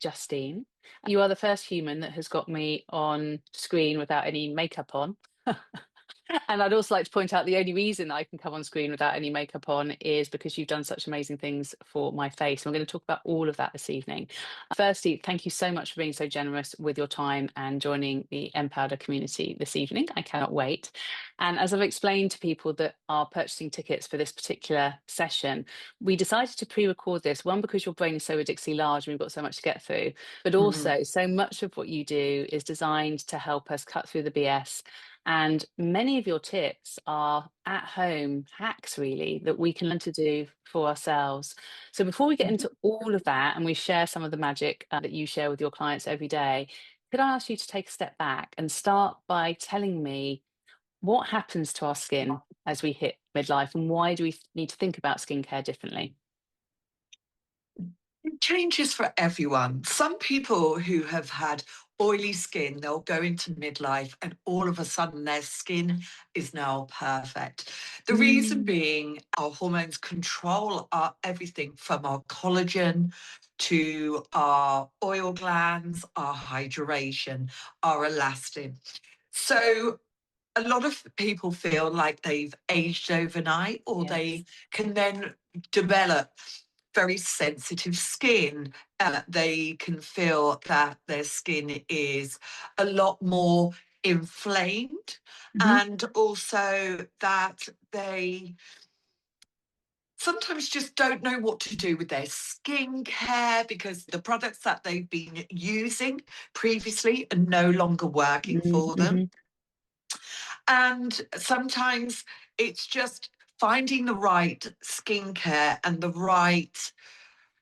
Justine. You are the first human that has got me on screen without any makeup on. And I'd also like to point out the only reason I can come on screen without any makeup on is because you've done such amazing things for my face. And we're going to talk about all of that this evening. Firstly, thank you so much for being so generous with your time and joining the MPOWDER community this evening. I cannot wait. And as I've explained to people that are purchasing tickets for this particular session, we decided to pre-record this, one, because your brain is so ridiculously large and we've got so much to get through, but also so much of what you do is designed to help us cut through the BS. And many of your tips are at home hacks, really, that we can learn to do for ourselves. So before we get into all of that and we share some of the magic that you share with your clients every day, could I ask you to take a step back and start by telling me what happens to our skin as we hit midlife and why do we need to think about skincare differently? It changes for everyone. Some people who have had oily skin, they'll go into midlife and all of a sudden their skin is now perfect. The reason being our hormones control everything from our collagen to our oil glands, our hydration, our elastin. So a lot of people feel like they've aged overnight or they can then develop very sensitive skin. They can feel that their skin is a lot more inflamed and also that they sometimes just don't know what to do with their skincare because the products that they've been using previously are no longer working for them. And sometimes it's just finding the right skincare and the right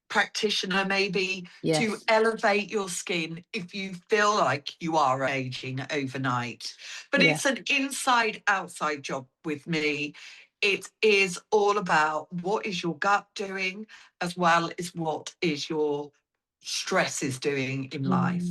practitioner maybe to elevate your skin if you feel like you are aging overnight. But it's an inside outside job with me. It is all about what is your gut doing as well as what is your stress is doing in life.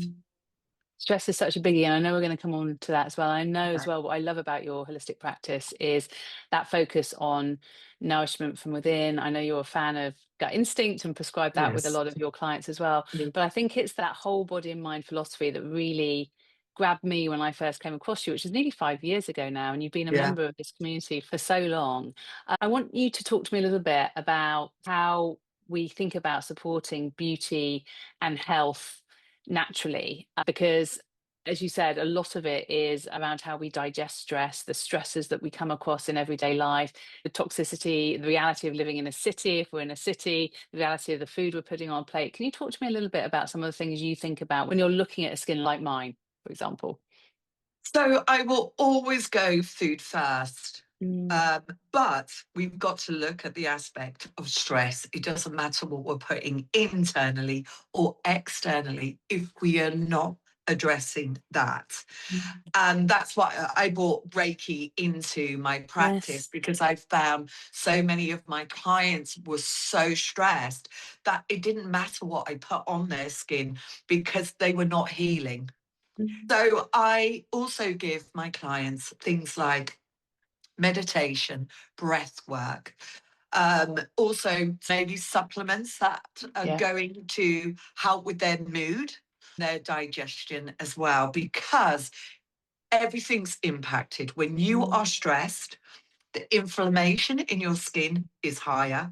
Stress is such a biggie, and I know we're going to come on to that as well. I know as well what I love about your holistic practice is that focus on nourishment from within. I know you're a fan of gut instinct and prescribe that with a Yes. lot of your clients as well. But I think it's that whole body and mind philosophy that really grabbed me when I first came across you, which is nearly 5 years ago now, and you've been a Yeah. member of this community for so long. I want you to talk to me a little bit about how we think about supporting beauty and health naturally, because as you said, a lot of it is around how we digest stress, the stresses that we come across in everyday life, the toxicity, the reality of living in a city, if we're in a city, the reality of the food we're putting on a plate. Can you talk to me a little bit about some of the things you think about when you're looking at a skin like mine, for example? So I will always go food first. Mm, But we've got to look at the aspect of stress. It doesn't matter what we're putting internally or externally if we are not addressing that. And that's why I brought Reiki into my practice yes. because I found so many of my clients were so stressed that it didn't matter what I put on their skin because they were not healing. So I also give my clients things like meditation, breath work, also maybe supplements that are Yeah. going to help with their mood, their digestion as well, because everything's impacted. When you are stressed, the inflammation in your skin is higher.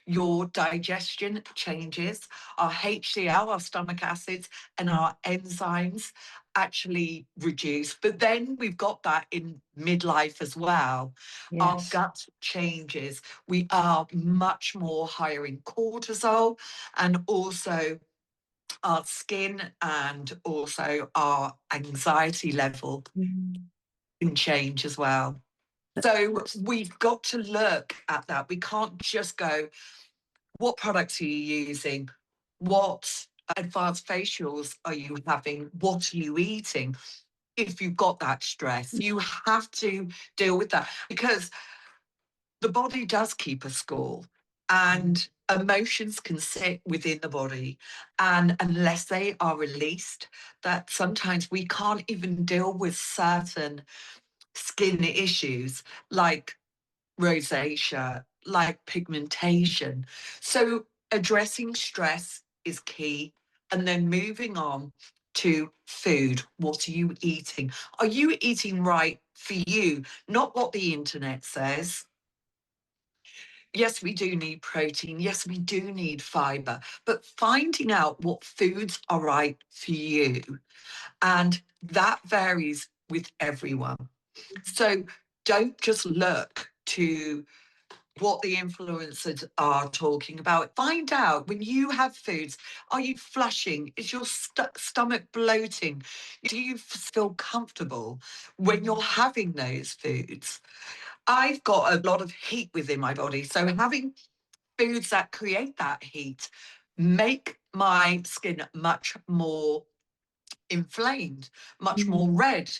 Your digestion changes. Our HCl, our stomach acids, and our enzymes actually reduce. But then we've got that in midlife as well. Our Yes. gut changes. We are much more higher in cortisol and also our skin and also our anxiety level Mm. can change as well. So we've got to look at that. We can't just go, what products are you using? What advanced facials are you having? What are you eating? If you've got that stress, you have to deal with that because the body does keep a score and emotions can sit within the body. And unless they are released, that sometimes we can't even deal with certain skin issues like rosacea, like pigmentation. So addressing stress is key. And then moving on to food. What are you eating? Are you eating right for you? Not what the internet says. Yes, we do need protein. Yes, we do need fiber, but finding out what foods are right for you. And that varies with everyone. So don't just look to what the influencers are talking about. Find out when you have foods, are you flushing? Is your stomach bloating? Do you feel comfortable when you're having those foods? I've got a lot of heat within my body. So having foods that create that heat make my skin much more inflamed, much more red.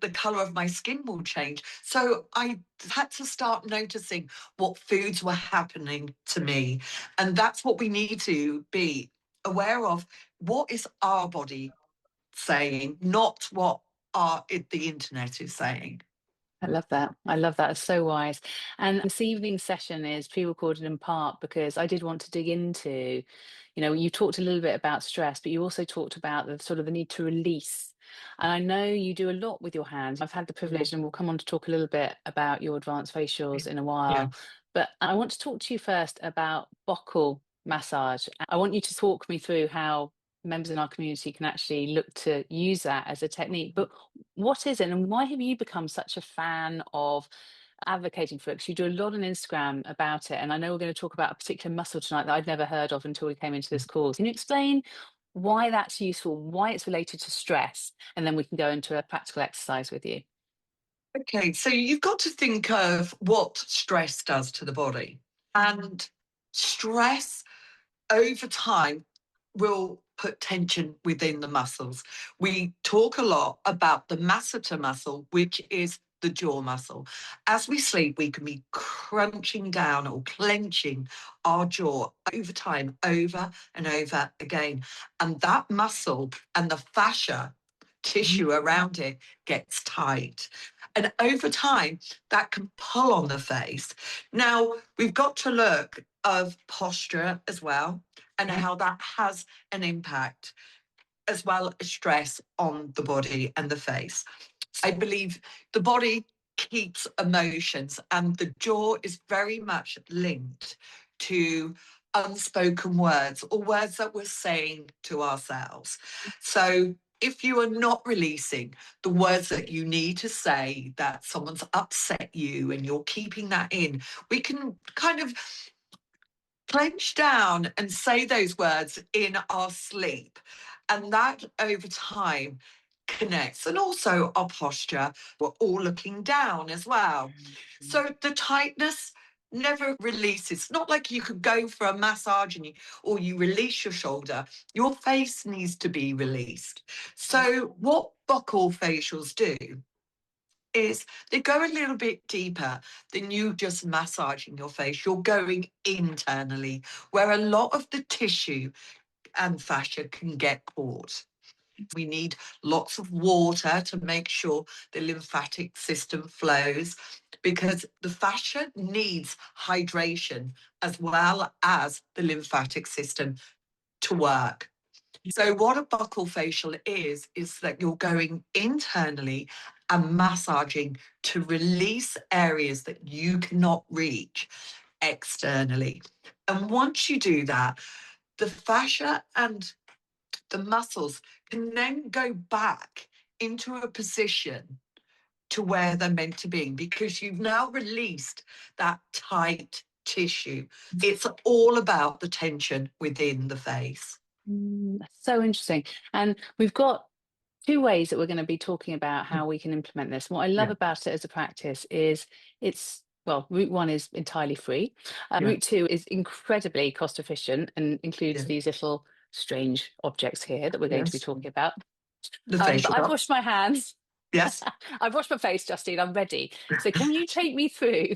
The color of my skin will change. So I had to start noticing what foods were happening to me. And that's what we need to be aware of. What is our body saying, not what the internet is saying. I love that. I love that. It's so wise. And this evening session is pre-recorded in part because I did want to dig into, you talked a little bit about stress, but you also talked about the sort of the need to release. And I know you do a lot with your hands. I've had the privilege, and we'll come on to talk a little bit about your advanced facials in a Yeah. while. But I want to talk to you first about Buccal massage. I want you to talk me through how members in our community can actually look to use that as a technique. But what is it, and why have you become such a fan of advocating for it? Because you do a lot on Instagram about it, and I know we're going to talk about a particular muscle tonight that I'd never heard of until we came into this call. Can you explain why that's useful, why it's related to stress, and then we can go into a practical exercise with you? Okay, so you've got to think of what stress does to the body. And stress over time will put tension within the muscles. We talk a lot about the masseter muscle, which is the jaw muscle. As we sleep, we can be crunching down or clenching our jaw over time, over and over again. And that muscle and the fascia tissue around it gets tight. And over time, that can pull on the face. Now, we've got to look of posture as well and how that has an impact as well as stress on the body and the face. I believe the body keeps emotions, and the jaw is very much linked to unspoken words or words that we're saying to ourselves. So if you are not releasing the words that you need to say, that someone's upset you and you're keeping that in, we can kind of clench down and say those words in our sleep. And that over time connects. And also our posture, we're all looking down as well. So the tightness never releases. It's not like you could go for a massage or you release your shoulder. Your face needs to be released. So what buccal facials do is they go a little bit deeper than you just massaging your face. You're going internally, where a lot of the tissue and fascia can get caught. We need lots of water to make sure the lymphatic system flows, because the fascia needs hydration as well as the lymphatic system to work. So what a buccal facial is that you're going internally and massaging to release areas that you cannot reach externally. And once you do that, the fascia and the muscles can then go back into a position to where they're meant to be, because you've now released that tight tissue. It's all about the tension within the face. That's so interesting. And we've got two ways that we're going to be talking about how we can implement this. What I love Yeah. about it as a practice is route one is entirely free. Yeah. Route two is incredibly cost efficient and includes Yeah. these little strange objects here that we're going to be Yes. talking about. The But facial I've dots. washed my hands. Yes. I've washed my face, Justine. I'm ready. So can you take me through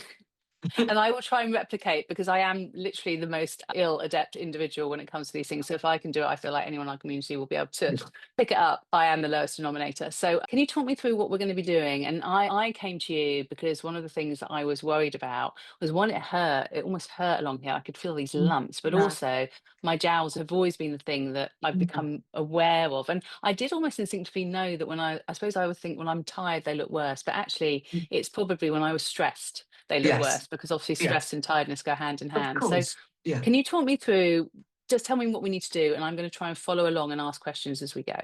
And I will try and replicate, because I am literally the most ill-adept individual when it comes to these things. So if I can do it, I feel like anyone in our community will be able to pick it up. I am the lowest denominator. So can you talk me through what we're going to be doing? And I came to you because one of the things that I was worried about was, one, it hurt. It almost hurt along here. I could feel these lumps, but Yeah. also my jowls have always been the thing that I've become aware of. And I did almost instinctively know that when I suppose I would think when I'm tired, they look worse. But actually, it's probably when I was stressed, they look Yes. worse, because obviously Yes. stress and tiredness go hand in Of hand. So course. Yeah. can you talk me through, just tell me what we need to do, and I'm going to try and follow along and ask questions as we go.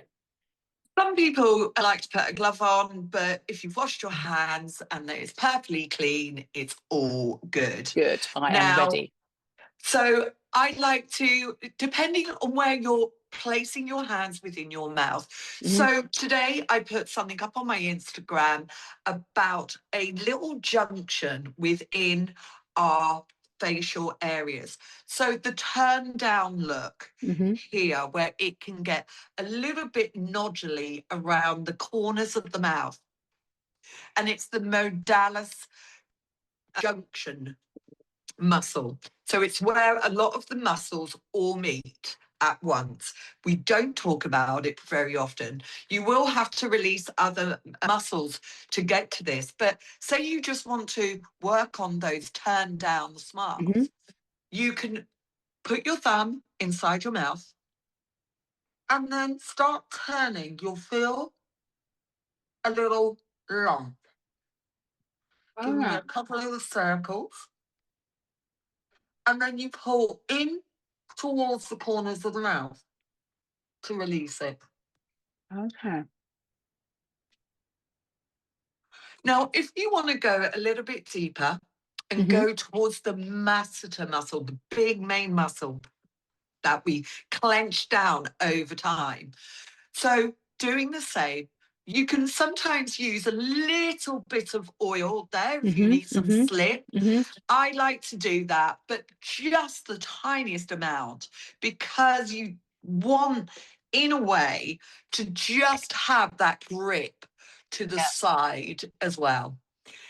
Some people like to put a glove on, but if you've washed your hands and that it's perfectly clean, it's all good. Good, I am Now, ready. so I like to, depending on where you're placing your hands within your mouth. Hmm. So today I put something up on my Instagram about a little junction within our facial areas. So the turn down look Hmm. here, where it can get a little bit noduly around the corners of the mouth. And it's the modalis junction muscle. So it's where a lot of the muscles all meet at once. We don't talk about it very often. You will have to release other muscles to get to this. But say you just want to work on those turn down Hmm. smiles, you can put your thumb inside your mouth and then start turning. You'll feel a little lump. Give me a Ah, couple of circles. And then you pull in towards the corners of the mouth to release it. okay. Now, if you want to go a little bit deeper and Hmm. go towards the masseter muscle, the big main muscle that we clench down over time. So, doing the same, you can sometimes use a little bit of oil there if you Hmm. need some Hmm. slip. Hmm. I like to do that, but just the tiniest amount, because you want, in a way, to just have that grip to the Yeah. side as well.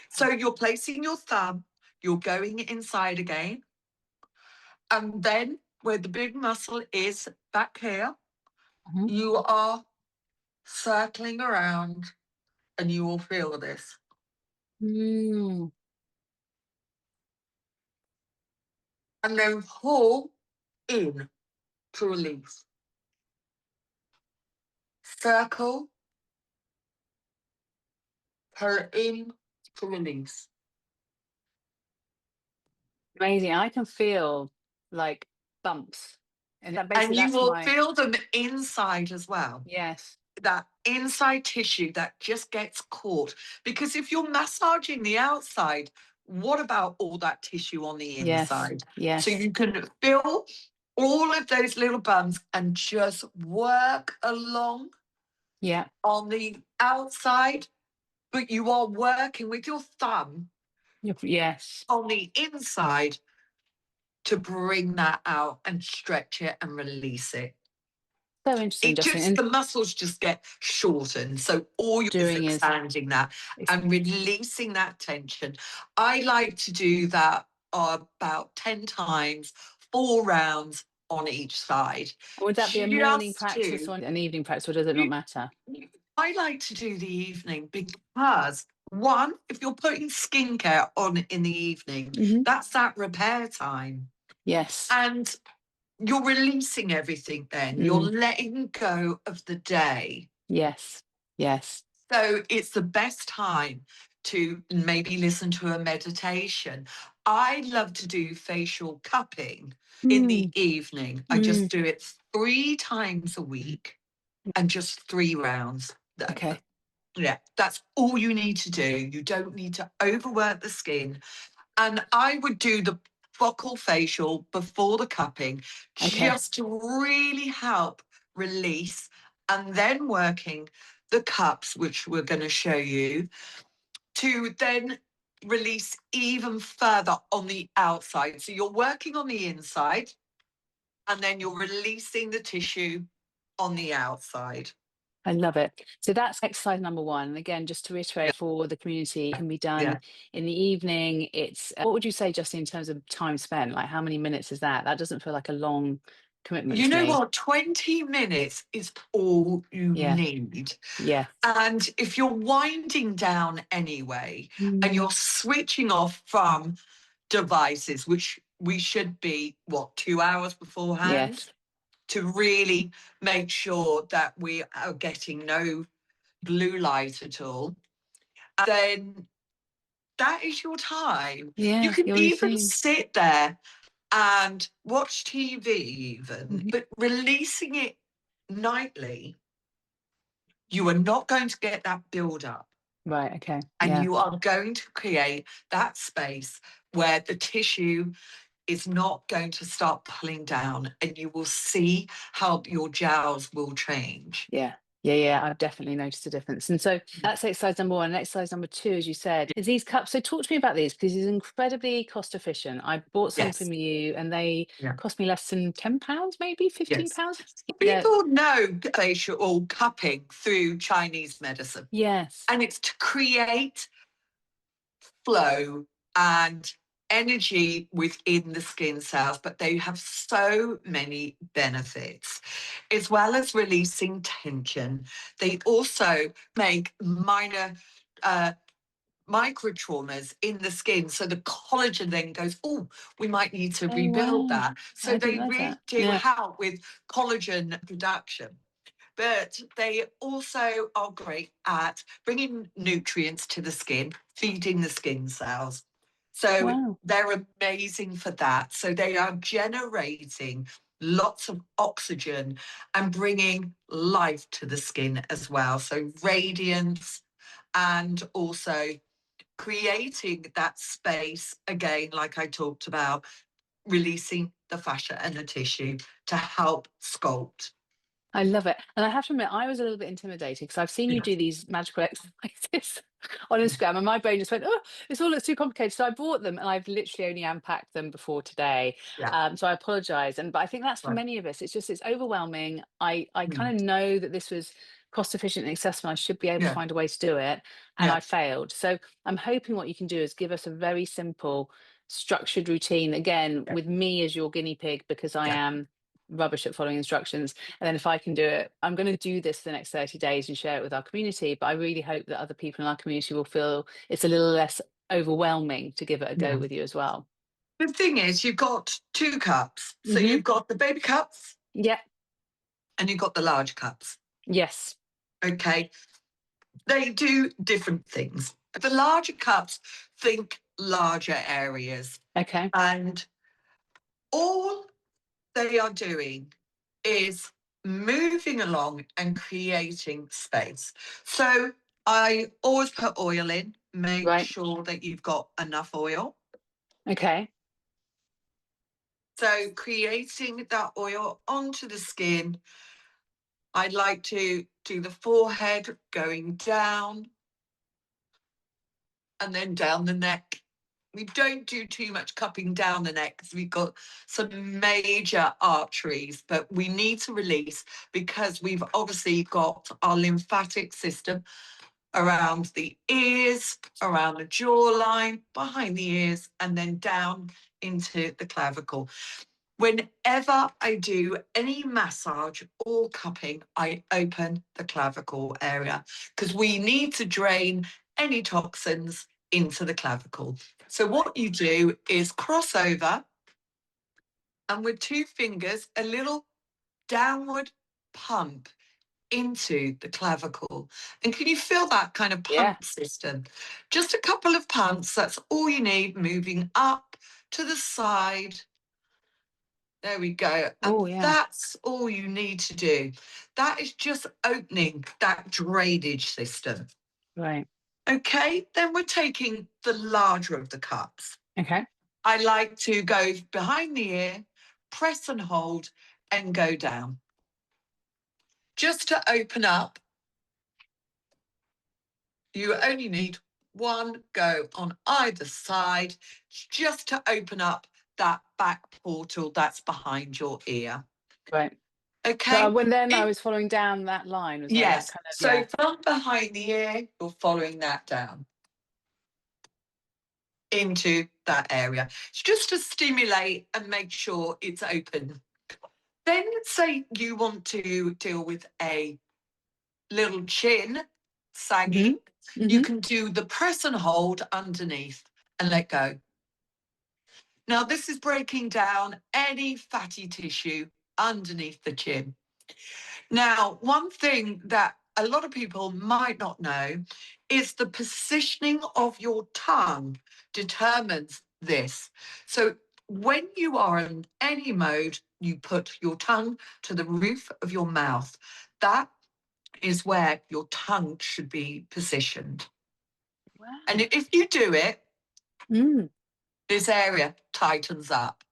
So you're placing your thumb, you're going inside again, and then where the big muscle is back here, Hmm. you are circling around and you will feel this. Mm. And then pull in to release. Circle, pull in to release. Amazing. I can feel like bumps, and that And basically you that's will my, feel them inside as well. yes, That inside tissue that just gets caught. Because if you're massaging the outside, what about all that tissue on the yes, inside? So yes, you can feel all of those little bumps and just work along yeah, on the outside, but you are working with your thumb yes. on the inside to bring that out and stretch it and release it. So interesting, Justine. And The muscles just get shortened. So all you're is doing is, expanding that it's and releasing that tension. I like to do that about 10 times, 4 rounds on each side. would that be a morning Just practice to, or an evening practice, or does it not matter? I like to do the evening because, one, if you're putting skincare on in the evening, Hmm. that's that repair time. Yes. And you're releasing everything then. You're Mm. letting go of the day. Yes. Yes. So it's the best time to maybe listen to a meditation. I love to do facial cupping in the Mm. evening. I just Mm. do it 3 times a week and just 3 rounds. Okay. Yeah, that's all you need to do. You don't need to overwork the skin. And I would do the Buccal facial before the cupping Okay. just to really help release, and then working the cups, which we're going to show you, to then release even further on the outside. So you're working on the inside, and then you're releasing the tissue on the outside. I love it. So that's exercise number one. And again, just to Yeah, reiterate for the community, it can be yeah. done in the evening. It's what would you say, Justine, in terms of time spent? Like how many minutes is that? That doesn't feel like a long commitment You to know me. what? 20 minutes is all you Yeah. need. Yeah. And if you're winding down anyway, and Mm. you're switching off from devices, which we should be, what, 2 hours beforehand, Yes. to really make sure that we are getting no blue light at all, then that is your time. You Yeah. can Your even routine. sit there and watch TV even, Mhm. but releasing it nightly, you are not going to get that build up. Right. Okay. And Yeah. you are going to create that space where the tissue is not going to start pulling down, and you will see how your jowls will change. Yeah. Yeah, yeah, I've definitely noticed a difference. And so that's exercise number one. And exercise number two, as you said, is these cups. So talk to me about these because these are incredibly cost efficient. I bought some Yes. from you and they Yeah. cost me less than £10, maybe Yes. £15. They're, People know facial cupping through Chinese medicine, yes. and it's to create flow and energy within the skin cells, but they have so many benefits. As well as releasing tension, they also make minor micro traumas in the skin. So the collagen then goes, oh, we might need to Oh, rebuild wow. that. So I didn't they know really that. do Yeah. help with collagen production. But they also are great at bringing nutrients to the skin, feeding the skin cells. So Wow. they're amazing for that. So they are generating lots of oxygen and bringing life to the skin as well. So radiance, and also creating that space again, like I talked about, releasing the fascia and the tissue to help sculpt. I love it. And I have to admit, I was a little bit intimidated because I've seen you Yeah. do these magical exercises on Instagram, and my brain just went, oh, this all looks too complicated. So I bought them and I've literally only unpacked them before today. Yeah. So I apologize. But I think that's for Right. many of us. It's overwhelming. I Mm. kind of know that this was cost efficient and accessible. I should be able to Yeah. find a way to do it. And Yeah. I failed. So I'm hoping what you can do is give us a very simple, structured routine, again, Yeah. with me as your guinea pig, because I Yeah. am rubbish at following instructions. And then if I can do it, I'm going to do this for the next 30 days and share it with our community. But I really hope that other people in our community will feel it's a little less overwhelming to give it a go Yeah. with you as well. The thing is, you've got two cups. So Hmm. you've got the baby cups Yeah. and you've got the large cups. Yes. Okay. They do different things. The larger cups think larger areas. Okay. And all they are doing is moving along and creating space. So I always put oil in, make Right. sure that you've got enough oil. Okay. So creating that oil onto the skin, I like to do the forehead going down and then down the neck. We don't do too much cupping down the neck because we've got some major arteries, but we need to release because we've obviously got our lymphatic system around the ears, around the jawline, behind the ears, and then down into the clavicle. Whenever I do any massage or cupping, I open the clavicle area because we need to drain any toxins into the clavicle. So what you do is cross over and with two fingers, a little downward pump into the clavicle. And can you feel that kind of Yeah. pump system? Just a couple of pumps, that's all you need, moving up to the side. There we go. And Oh, yeah. that's all you need to do. That is just opening that drainage system. Right. Okay, then we're taking the larger of the cups. Okay. I like to go behind the ear, press and hold, and go down. Just to open up, you only need one go on either side, just to open up that back portal that's behind your ear. Right. Okay. So when then I was following down that line, was I? That Yes. kind of, So from behind the ear, you're following that down into that area. It's just to stimulate and make sure it's open. Then say you want to deal with a little chin sagging. You can do the press and hold underneath and let go. Now, this is breaking down any fatty tissue underneath the chin. Now, one thing that a lot of people might not know is the positioning of your tongue determines this. So when you are in any mode, you put your tongue to the roof of your mouth. That is where your tongue should be positioned. Wow. And if you do it, this area tightens up.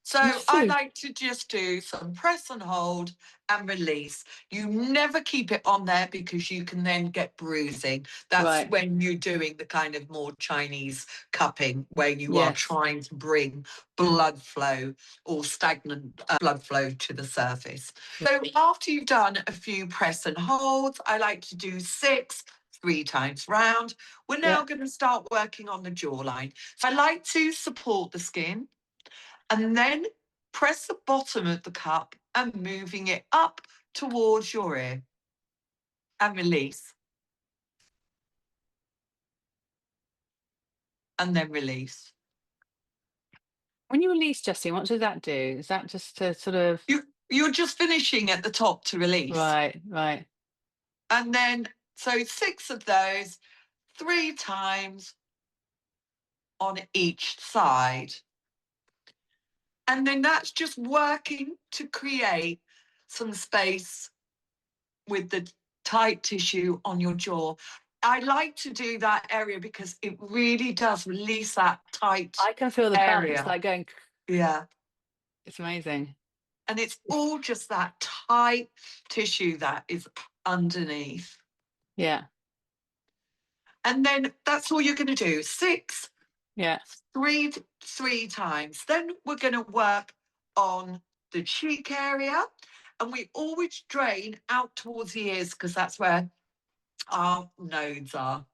So I like to just do some press and hold and release. You never keep it on there because you can then get bruising. That's when you're doing the kind of more Chinese cupping where you are trying to bring blood flow or stagnant blood flow to the surface. So after you've done a few press and holds, I like to do 6, 3 times round. We're now going to start working on the jawline. So I like to support the skin and then press the bottom of the cup and moving it up towards your ear and release. And then release. When you release, Justine, what does that do? Is that just to sort of... You're just finishing at the top to release. Right. And then, so 6 of those, 3 times on each side. And then that's just working to create some space with the tight tissue on your jaw. I like to do that area because it really does release that tight I can feel the area. bumps like going... Yeah. It's amazing. And it's all just that tight tissue that is underneath. Yeah. And then that's all you're going to do. 6. Yeah. 3 times. Then we're going to work on the cheek area. And we always drain out towards the ears because that's where our nodes are,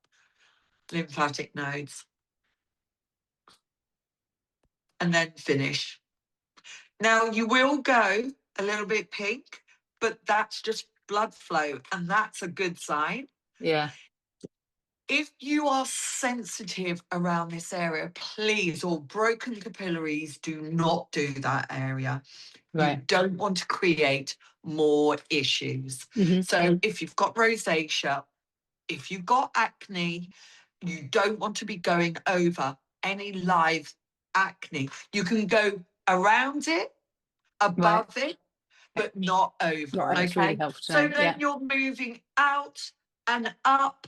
lymphatic nodes. And then finish. Now you will go a little bit pink, but that's just blood flow and that's a good sign. Yeah. If you are sensitive around this area, please, or broken capillaries, do not do that area. You don't want to create more issues. So if you've got rosacea, if you've got acne, you don't want to be going over any live acne. You can go around it, above it, but not over. That's really helpful to know. So then you're moving out and up.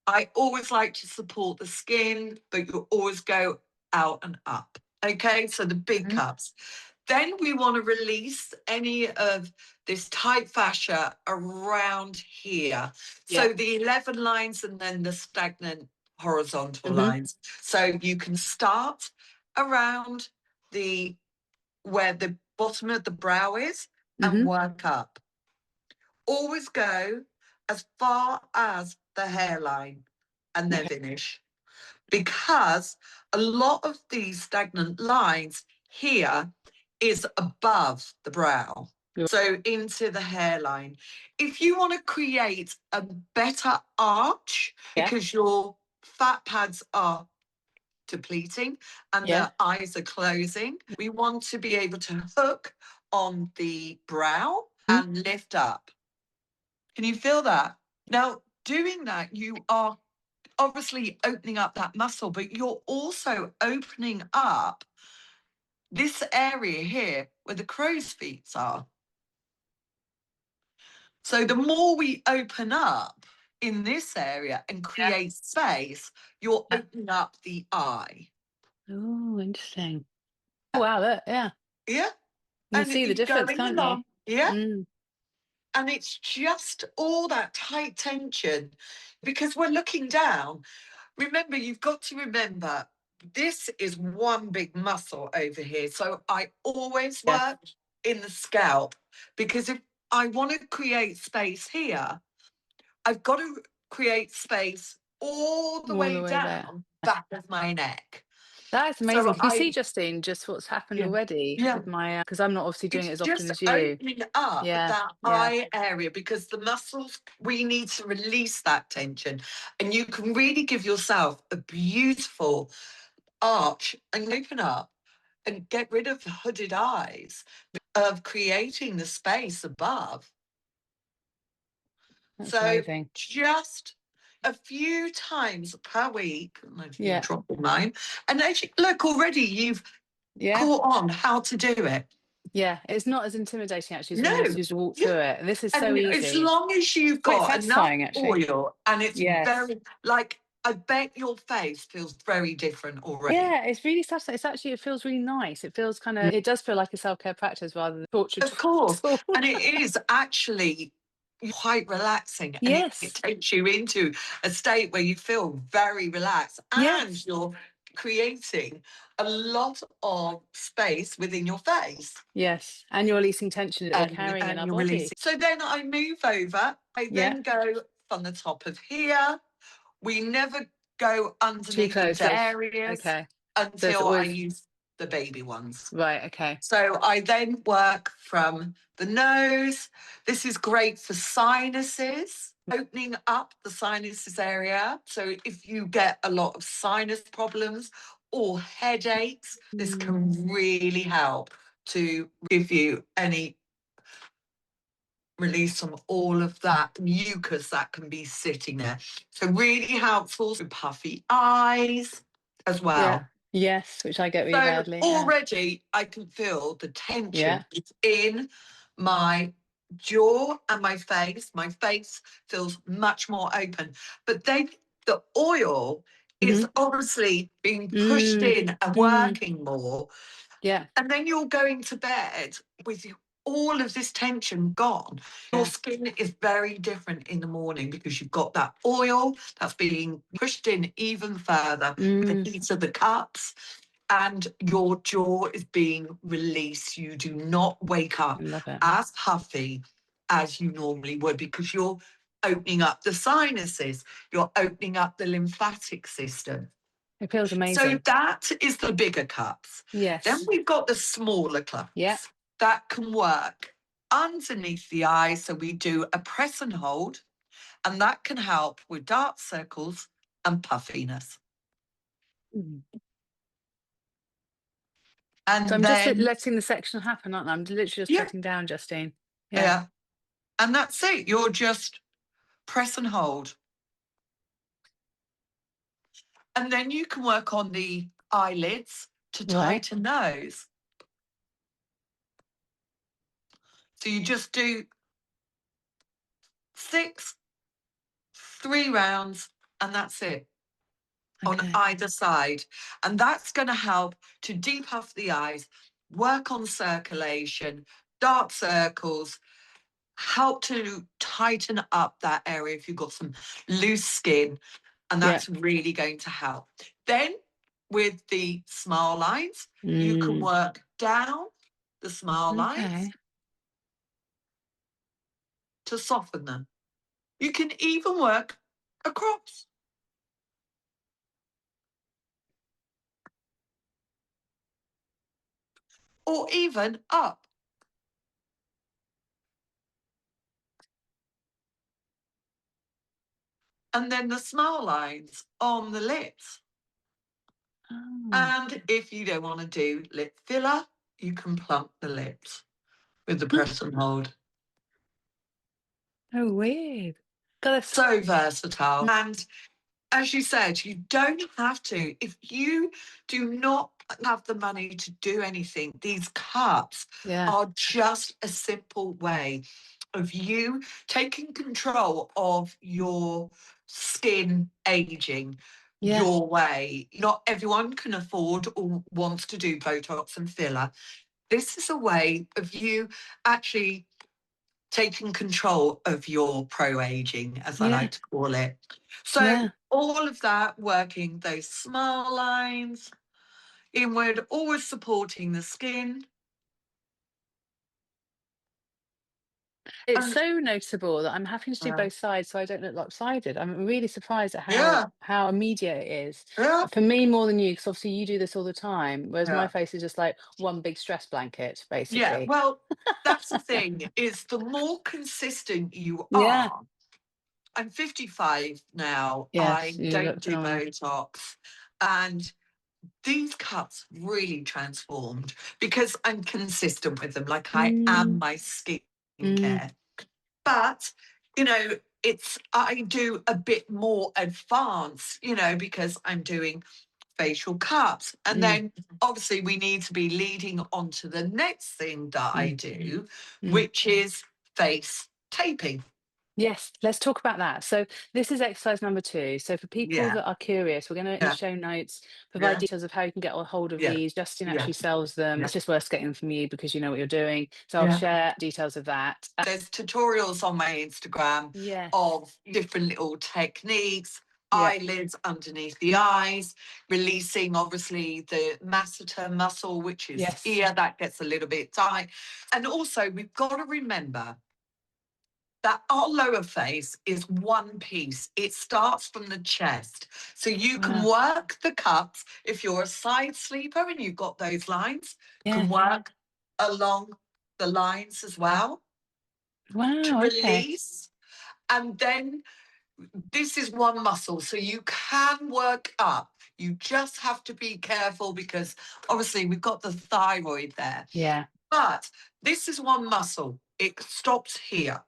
I always like to support the skin, but you always go out and up. Okay, so the big cups. Then we want to release any of this tight fascia around here. So the 11 lines and then the stagnant horizontal lines. So you can start around where the bottom of the brow is and work up. Always go as far as the hairline and then finish. Because a lot of these stagnant lines here is above the brow. So into the hairline. If you want to create a better arch because your fat pads are depleting and the eyes are closing, we want to be able to hook on the brow and lift up. Can you feel that? Now, doing that, you are obviously opening up that muscle, but you're also opening up this area here where the crow's feet are. So the more we open up in this area and create space, you're opening up the eye. Oh, interesting. Wow, Yeah. You can see the difference, can't you? Yeah. And it's just all that tight tension because we're looking down. Remember, you've got to remember this is one big muscle over here. So I always work in the scalp, because if I want to create space here, I've got to create space all the way down back of my neck. That's amazing. So Can you see, Justine, just what's happened already with my, because I'm not obviously doing it as often as you. Opening up that eye area, because the muscles, we need to release that tension. And you can really give yourself a beautiful arch and open up and get rid of the hooded eyes, of creating the space above. That's amazing. Just a few times per week, drop the line. And as you look, already you've caught on how to do it. Yeah, it's not as intimidating actually as when you used to walk through it. This is so easy. As long as you've got enough oil, and it's very, like, I bet your face feels very different already. Yeah, it's really satisfying. It's actually, it feels really nice. It feels kind of, it does feel like a self-care practice rather than torture. Of course. And it is actually quite relaxing. And it takes you into a state where you feel very relaxed, and you're creating a lot of space within your face. Yes, and you're releasing tension that we're carrying in our body. So then I move over. I then go from the top of here. We never go underneath these areas until I use the baby ones. Right, okay. So I then work from the nose. This is great for sinuses, opening up the sinuses area. So if you get a lot of sinus problems or headaches, this can really help to give you any release from all of that mucus that can be sitting there. So really helpful for puffy eyes as well. Yes, which I get really badly. Already I can feel the tension in my jaw and my face. My face feels much more open. But then the oil is obviously being pushed in and working more. Yeah. And then you're going to bed with all of this tension gone. Your skin is very different in the morning, because you've got that oil that's being pushed in even further, the heat of the cups, and your jaw is being released. You do not wake up as puffy as you normally would, because you're opening up the sinuses, you're opening up the lymphatic system. It feels amazing. So that is the bigger cups. Yes. Then we've got the smaller cups that can work underneath the eye. So we do a press and hold, and that can help with dark circles and puffiness. And so I'm then, just letting the section happen, aren't I? I'm literally just pressing down, Justine. Yeah. And that's it. You're just press and hold. And then you can work on the eyelids to tighten those. So you just do 3 rounds, and that's it. On either side. And that's going to help to depuff the eyes, work on circulation, dark circles, help to tighten up that area if you've got some loose skin. And that's really going to help. Then with the smile lines, you can work down the smile lines to soften them. You can even work across. Or even up. And then the smile lines on the lips. And if you don't want to do lip filler, you can plump the lips with the press and hold. Oh, weird. So versatile. And as you said, you don't have to. If you do not have the money to do anything, these cups are just a simple way of you taking control of your skin aging your way. Not everyone can afford or wants to do Botox and filler. This is a way of you actually taking control of your pro-aging, as I Yeah. like to call it. So Yeah. all of that, working those smile lines inward, always supporting the skin. It's And so noticeable that I'm having to do yeah, both sides so I don't look lopsided. I'm really surprised at yeah, how immediate it is. yeah, For me, more than you, because obviously you do this all the time, whereas my yeah. face is just like one big stress blanket, Yeah, basically. well, that's the thing, is the more consistent you Yeah. are. I'm 55 now. Yes, I you don't look do phenomenal. Botox. And these cuts really transformed because I'm consistent with them, like I am Mm, my mm, skincare. But, I do a bit more advanced, because I'm doing facial cuts. And mm, then obviously we need to be leading on to the next thing that I mm, do, mm. which is face taping. Yes, let's talk about that. So this is exercise number 2. So for people Yeah, that are curious, we're going to, in the yeah, show notes, provide yeah, details of how you can get a hold of yeah, these. Justine yeah, actually sells them. yeah, It's just worth getting them from you because you know what you're doing. So I'll yeah. share details of that. There's tutorials on my Instagram Yes. of different little techniques, Yeah. eyelids underneath the eyes, releasing obviously the masseter muscle, which is Yes. here, that gets a little bit tight. And also, we've got to remember that our lower face is one piece. It starts from the chest. So you can Wow. work the cups. If you're a side sleeper and you've got those lines, you Yeah. can work along the lines as well to Wow. Okay. release. And then this is one muscle. So you can work up. You just have to be careful because obviously we've got the thyroid there. Yeah. But this is one muscle. It stops here.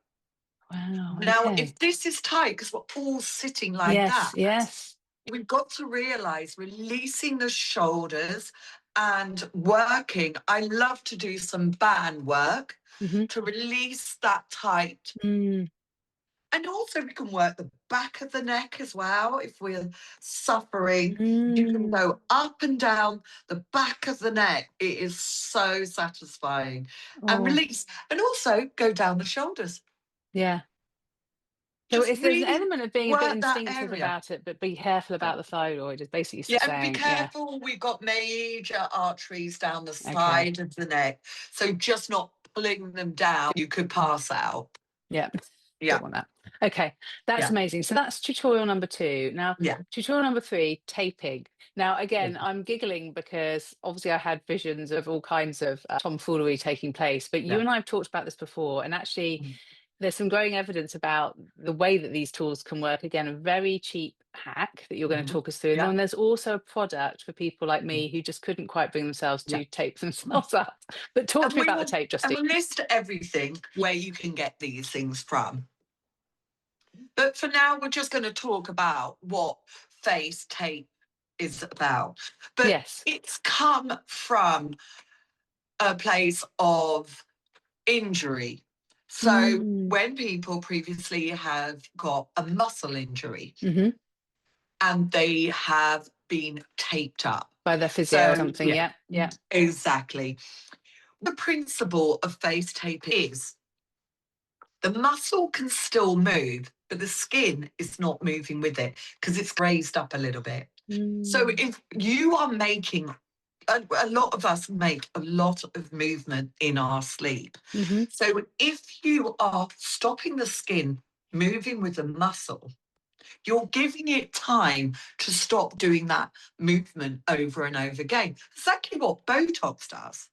Wow. Now, if Okay. this is tight, because we're all sitting like Yes. that, Yes. we've got to realize releasing the shoulders and working. I love to do some band work Mm-hmm. to release that tight. Mm, And also, we can work the back of the neck as well. If we're suffering, you can mm. go up and down the back of the neck. It is so satisfying. And Oh, release. And also go down the shoulders. yeah. So Just there's an really element of being a bit work that instinctive area. about it, but be careful about the thyroid, is basically Yeah, and be saying, yeah, careful. We've got major arteries down the okay. side of the neck. So just not pulling them down, you could pass out. Yeah. Yeah, Don't want that. Okay, that's yeah, amazing. So that's tutorial number 2. Now, yeah. tutorial number 3, taping. Now, again, I'm giggling because obviously I had visions of all kinds of tomfoolery taking place, but you Yeah. and I have talked about this before, and actually, Mm, there's some growing evidence about the way that these tools can work. Again, a very cheap hack that you're going to mhm. talk us through. And Yeah. then there's also a product for people like Mm, me who just couldn't quite bring themselves yeah. to tape themselves up. But talk And to me we about the will tape, and Justine. we'll list everything where you can get these things from. But for now, we're just going to talk about what face tape is about. But Yes. it's come from a place of injury. So Mm. when people previously have got a muscle injury Hmm. and they have been taped up. By the physio or So something. yeah, Yeah. Yeah. exactly. The principle of face tape is the muscle can still move, but the skin is not moving with it because it's raised up a little bit. So Mm. if you are making a lot of us make a lot of movement in our sleep. Hmm. So if you are stopping the skin moving with the muscle, you're giving it time to stop doing that movement over and over again. Exactly what Botox does.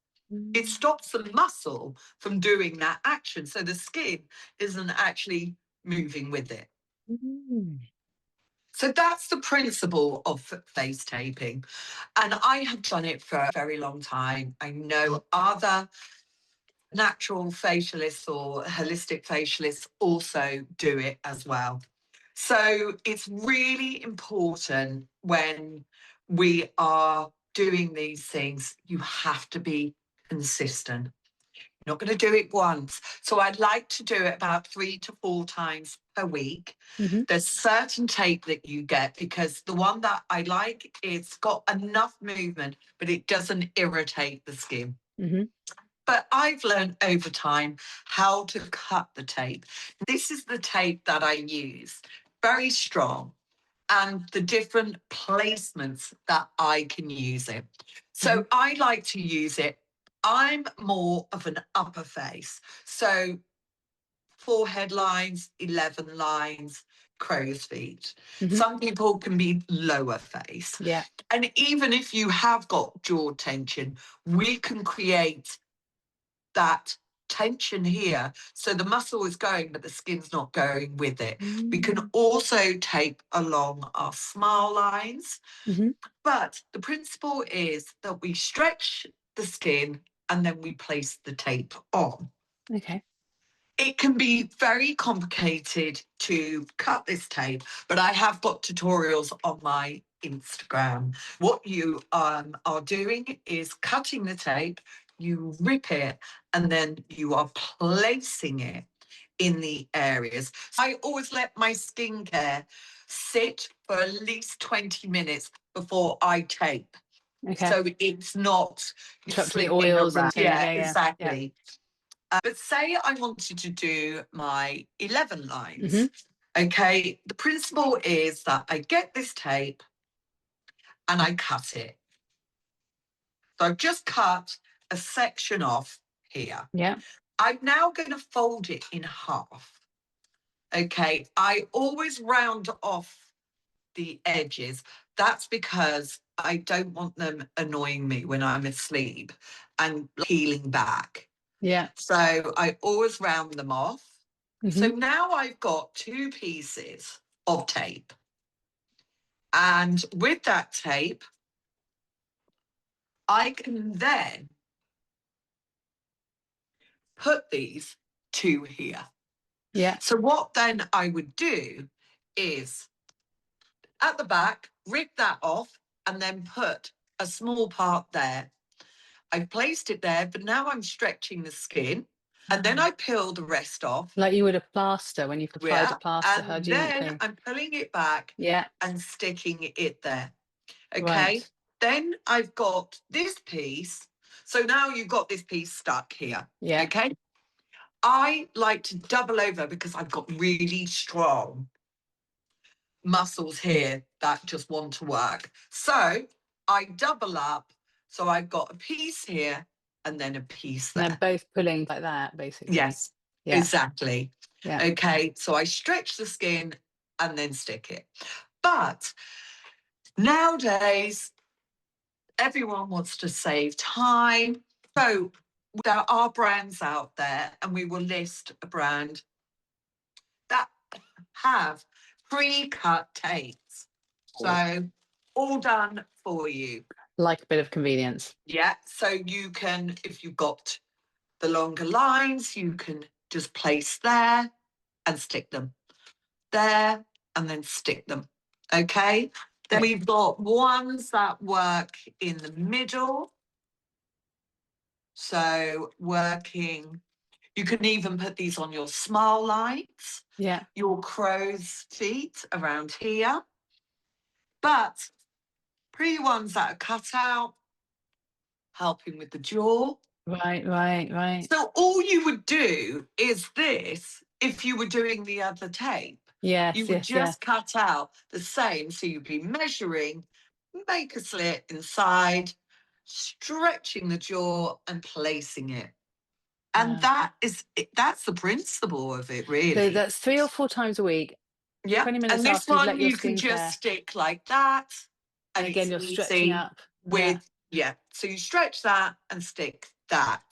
It Mm. stops the muscle from doing that action. So the skin isn't actually moving with it. Mm. So that's the principle of face taping. And I have done it for a very long time. I know other natural facialists or holistic facialists also do it as well. So it's really important when we are doing these things, you have to be consistent. You're not going to do it once. So I'd like to do it about 3 to 4 times per week. Hmm. There's certain tape that you get because the one that I like, it's got enough movement, but it doesn't irritate the skin. Hmm. But I've learned over time how to cut the tape. This is the tape that I use, very strong, and the different placements that I can use it. So I like to use it. I'm more of an upper face. So forehead lines, 11 lines, crow's feet. Some people can be lower face. Yeah. And even if you have got jaw tension, we can create that tension here. So the muscle is going, but the skin's not going with it. We can also tape along our smile lines. But the principle is that we stretch the skin and then we place the tape on. Okay. It can be very complicated to cut this tape, but I have got tutorials on my Instagram. What you are doing is cutting the tape, you rip it, and then you are placing it in the areas. I always let my skincare sit for at least 20 minutes before I tape. Okay. So it's not Interrupting the slinging oils around. and things. Yeah, Yeah. exactly. But say I wanted to do my 11 lines. Okay, the principle is that I get this tape and I cut it. So I've just cut a section off here. Yeah. I'm now going to fold it in half. Okay, I always round off the edges. That's because I don't want them annoying me when I'm asleep and peeling back. Yeah. So I always round them off. So now I've got two pieces of tape. And with that tape, I can then put these two here. Yeah. So what then I would do is at the back, rip that off and then put a small part there. I've placed it there, but now I'm stretching the skin. And then I peel the rest off. Like you would a plaster when you've applied a plaster. And then I'm pulling it back and sticking it there. Okay. Right. Then I've got this piece. So now you've got this piece stuck here. Yeah. Okay. I like to double over because I've got really strong muscles here that just want to work. So I double up. So I've got a piece here and then a piece there. And they're both pulling like that, basically. Yes, Yeah. exactly. Yeah. Okay, so I stretch the skin and then stick it. But nowadays, everyone wants to save time. So there are brands out there, and we will list a brand that have pre-cut tapes. So all done for you. Like a bit of convenience. Yeah, so you can, if you've got the longer lines, you can just place there and stick them there and then stick them. Okay. Then we've got ones that work in the middle. So working, you can even put these on your smile lines. Yeah. Your crow's feet around here. But pretty ones that are cut out, helping with the jaw. Right. So all you would do is this if you were doing the other tape. Yes. You would just cut out the same. So you'd be measuring, make a slit inside, stretching the jaw and placing it. And that's the principle of it, really. So that's 3 or 4 times a week. Yeah. 20 minutes And this after you've let one your you can just skincare. stick like that. And again, you're stretching up. With, so you stretch that and stick that.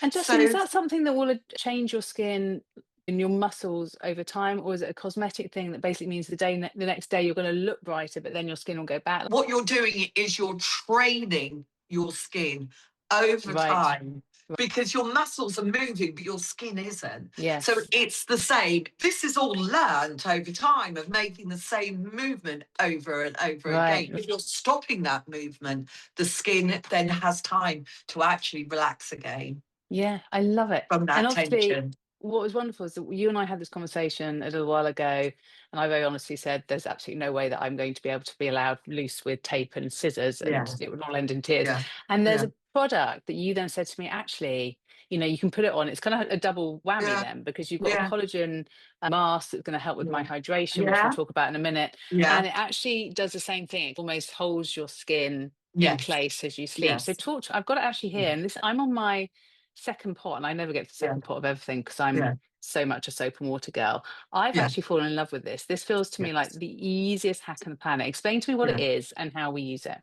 And Justine, is that something that will change your skin and your muscles over time, or is it a cosmetic thing that basically means the next day you're going to look brighter, but then your skin will go back? What you're doing is you're training your skin over time because your muscles are moving, but your skin isn't. Yes. So it's the same. This is all learned over time of making the same movement over and over again. If you're stopping that movement, the skin then has time to actually relax again. Yeah, I love it. From that And obviously, tension. what was wonderful is that you and I had this conversation a little while ago, and I very honestly said, there's absolutely no way that I'm going to be able to be allowed loose with tape and scissors, and it would all end in tears. And there's a product that you then said to me, actually, you can put it on. It's kind of a double whammy Yeah. then, because you've got a Yeah. collagen mask that's going to help with my Yeah. hydration, which we'll Yeah. talk about in a minute. Yeah. And it actually does the same thing. It almost holds your skin in Yes. place as you sleep. So Yes. I've got it actually here, and this, I'm on my second pot, and I never get to the Yeah. second pot of everything because Yeah. I'm so much a soap and water girl. I've Yeah. actually fallen in love with this. This feels to me like Yes. the easiest hack on the planet. Explain to me what it Yeah. is and how we use it.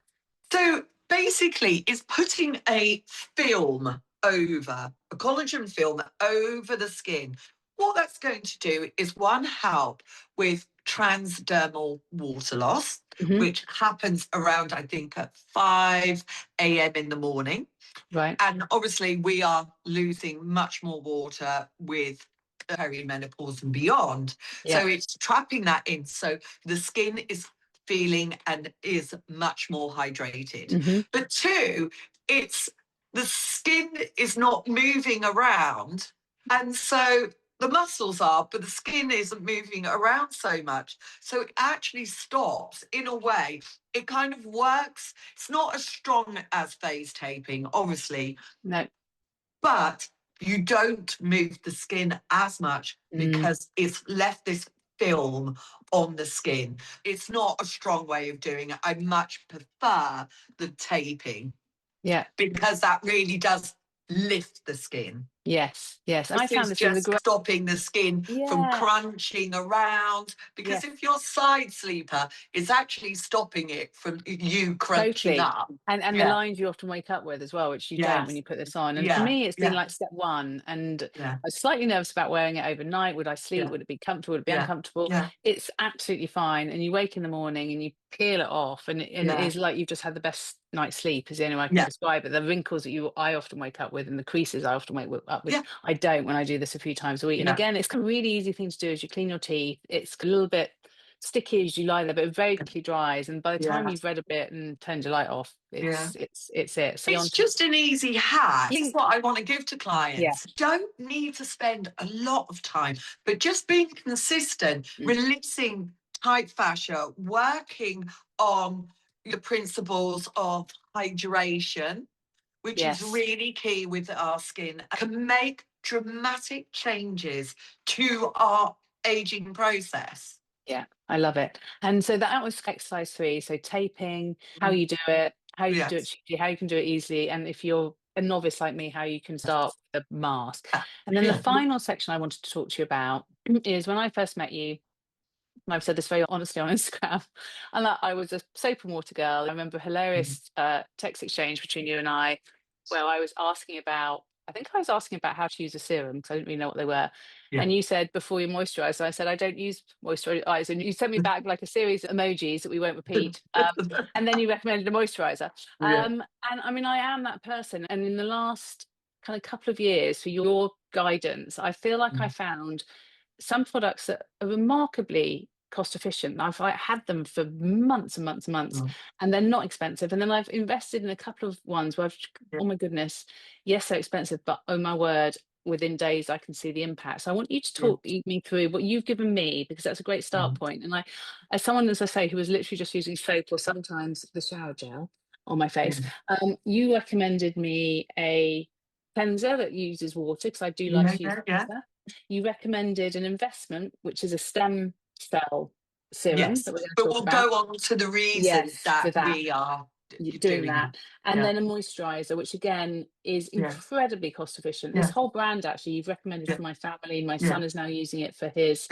So basically, it's putting a collagen film over the skin. What that's going to do is, one, help with transdermal water loss, Hmm. which happens around, I think, at 5 a.m. in the morning. Right. And obviously, we are losing much more water with perimenopause and beyond. Yeah. So it's trapping that in. So the skin is feeling and is much more hydrated. Hmm. But two, it's the skin is not moving around. And so the muscles are, but the skin isn't moving around so much. So it actually stops in a way. It kind of works. It's not as strong as phase taping, obviously, No. but you don't move the skin as much Mm. because it's left this film on the skin. It's not a strong way of doing it. I much prefer the taping Yeah. because that really does lift the skin. Yes. Yes. I This found is this is a just great. stopping the skin from Yeah. crunching around, because Yes. if you're a side sleeper, it's actually stopping it from you crunching Totally. up. And the Yeah. lines you often wake up with as well, which you don't when Yes. you put this on. And for Yeah. me, it's been Yeah. like step one. And I Yeah. was slightly nervous about wearing it overnight. Would I sleep? Yeah. Would it be comfortable? Would it be Yeah. uncomfortable? Yeah. It's absolutely fine. And you wake in the morning and you peel it off, and it Yeah. is like you've just had the best night's sleep, is the only way I can Yeah. describe it. The wrinkles that I often wake up with, and the creases I often up with, Yeah. I don't when I do this a few times a week. And Yeah. again, it's a really easy thing to do as you clean your teeth. It's a little bit sticky as you lie there, but it very quickly dries. And by the time Yeah. you've read a bit and turned your light off, Yeah. it's it. So It's on. just an easy hack. This is what I want to give to Yeah. clients. Don't need to spend a lot of time, but just being consistent, Mm. releasing tight fascia, working on the principles of hydration, which is Yes. really key with our skin, can make dramatic changes to our aging process. Yeah, I love it. And so that was exercise 3. So taping, how you do it, how you can do it Yes. cheaply, how you can do it easily, and if you're a novice like me, how you can start with a mask. Yeah. And then the Yeah. final section I wanted to talk to you about is when I first met you. And I've said this very honestly on Instagram, and that I was a soap and water girl. I remember a hilarious text exchange between you and I, where I think I was asking about how to use a serum because I didn't really know what they were. Yeah. And you said before you moisturize, and I said I don't use moisturizer, and you sent me back like a series of emojis that we won't repeat. And then you recommended a moisturizer. Yeah. And I mean, I am that person. And in the last kind of couple of years, for your guidance, I feel like I found some products that are remarkably cost efficient. I had them for months and months and months, Mm. and they're not expensive. And then I've invested in a couple of ones where Yeah. oh my goodness, yes, they're expensive, but oh my word, within days I can see the impact. So I want you to Yeah. talk me through what you've given me, because that's a great start Mm. point. And as someone, as I say, who was literally just using soap or sometimes the shower gel on my face, you recommended me a cleanser that uses water because I do like Yeah. to use Yeah. Yeah. cleanser. You recommended an investment, which is a stem cell serum Yes, that we're going to but talk we'll about. go on to the reasons Yes, that for that, we are doing doing it. that. And Yeah. then a moisturizer, which again is Yeah. incredibly cost efficient. This Yeah. whole brand actually you've recommended Yeah. for my family. My Yeah. son is now using it for his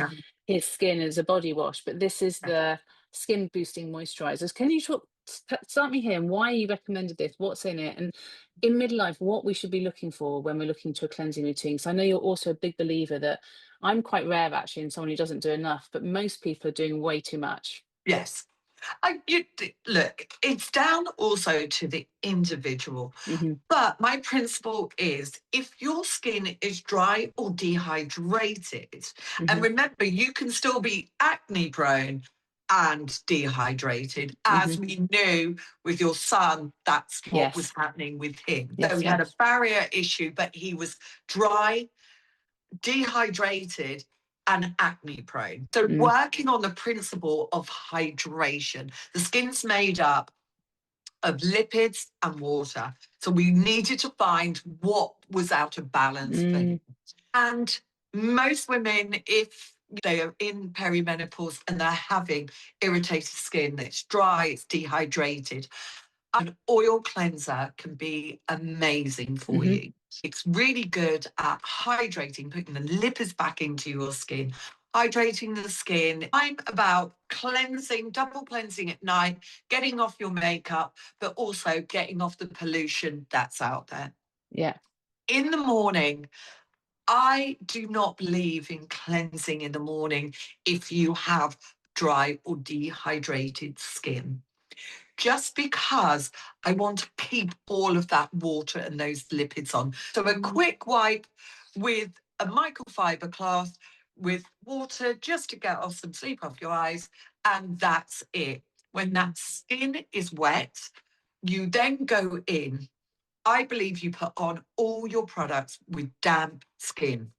Yeah. skin as a body wash, but this is the skin boosting moisturizers. Can you start me here and why you recommended this, what's in it, and in midlife what we should be looking for when we're looking to a cleansing routine? So I know you're also a big believer that I'm quite rare actually, and someone who doesn't do enough, but most people are doing way too much. Yes. Look, it's down also to the individual. Hmm. But my principle is, if your skin is dry or dehydrated, and Hmm. remember, you can still be acne prone and dehydrated, Hmm. as we knew with your son, that's what was Yes. happening with him. So Yes. he had a Yes. barrier issue, but he was dry, dehydrated, and acne prone. So Mm. working on the principle of hydration, the skin's made up of lipids and water. So we needed to find what was out of balance for him. And most women, if they are in perimenopause and they're having irritated skin, it's dry, it's dehydrated, an oil cleanser can be amazing for you. It's really good at hydrating, putting the lipids back into your skin, hydrating the skin. I'm about cleansing, double cleansing at night, getting off your makeup, but also getting off the pollution that's out there. Yeah. In the morning, I do not believe in cleansing in the morning if you have dry or dehydrated skin. Just because I want to keep all of that water and those lipids on. So a quick wipe with a microfiber cloth with water just to get off some sleep off your eyes, and that's it. When that skin is wet, you then go in. I believe you put on all your products with damp skin.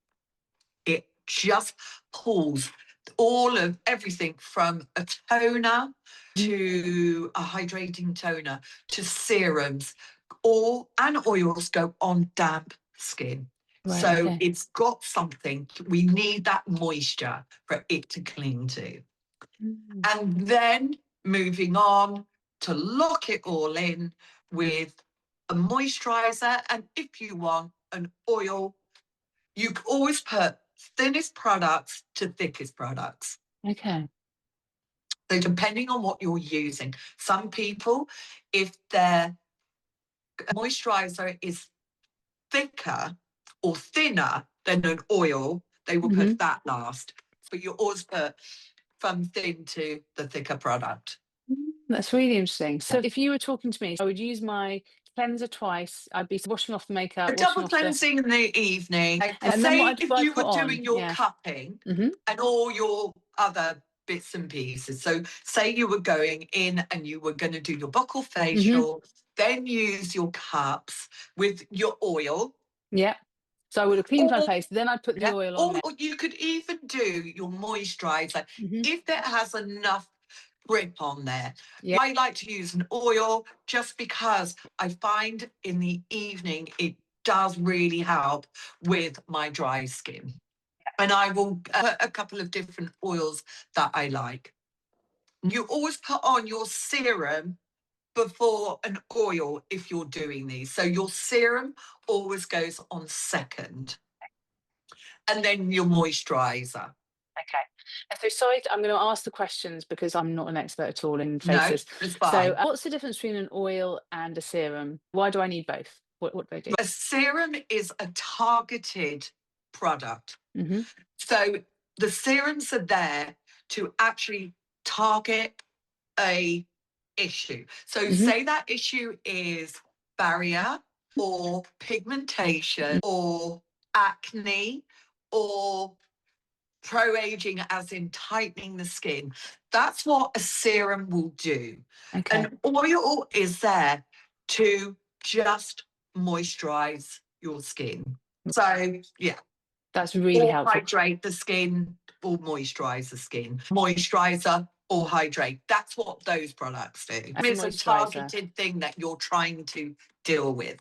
It just pulls all of everything from a toner to a hydrating toner to serums, and oils go on damp skin. Right, So okay. it's got something, we need that moisture for it to cling to. And then moving on to lock it all in with a moisturizer, and if you want an oil, you can always put thinnest products to thickest products. Okay. So depending on what you're using, some people, if their moisturizer is thicker or thinner than an oil, they will put that last. But you always put from thin to the thicker product. That's really interesting. So if you were talking to me, I would use my cleanser twice. I'd be washing off the makeup, A washing double off the... cleansing in the evening. And then Say what if do I you put were on? doing your Yeah. cupping and all your other bits and pieces. So say you were going in and you were going to do your Buccal facial, then use your cups with your oil. Yeah. So I would have cleaned my face, then I'd put the oil on Or you could even do your moisturizer there. if it has enough grip on there. Yeah. I like to use an oil just because I find in the evening it does really help with my dry skin. And I will put a couple of different oils that I like. You always put on your serum before an oil if you're doing these. So your serum always goes on second. And then your moisturizer. Okay. And so sorry, I'm going to ask the questions because I'm not an expert at all in No, faces. it's So fine. what's the difference between an oil and a serum? Why do I need both? What do they do? A serum is a targeted product. Mm-hmm. So the serums are there to actually target a issue. So say that issue is barrier or pigmentation or acne or pro-aging, as in tightening the skin. That's what a serum will do. Okay. An oil is there to just moisturize your skin. So yeah, That's really or helpful. hydrate the skin or moisturize the skin. Moisturizer or hydrate. That's what those products do. It's a targeted thing that you're trying to deal with.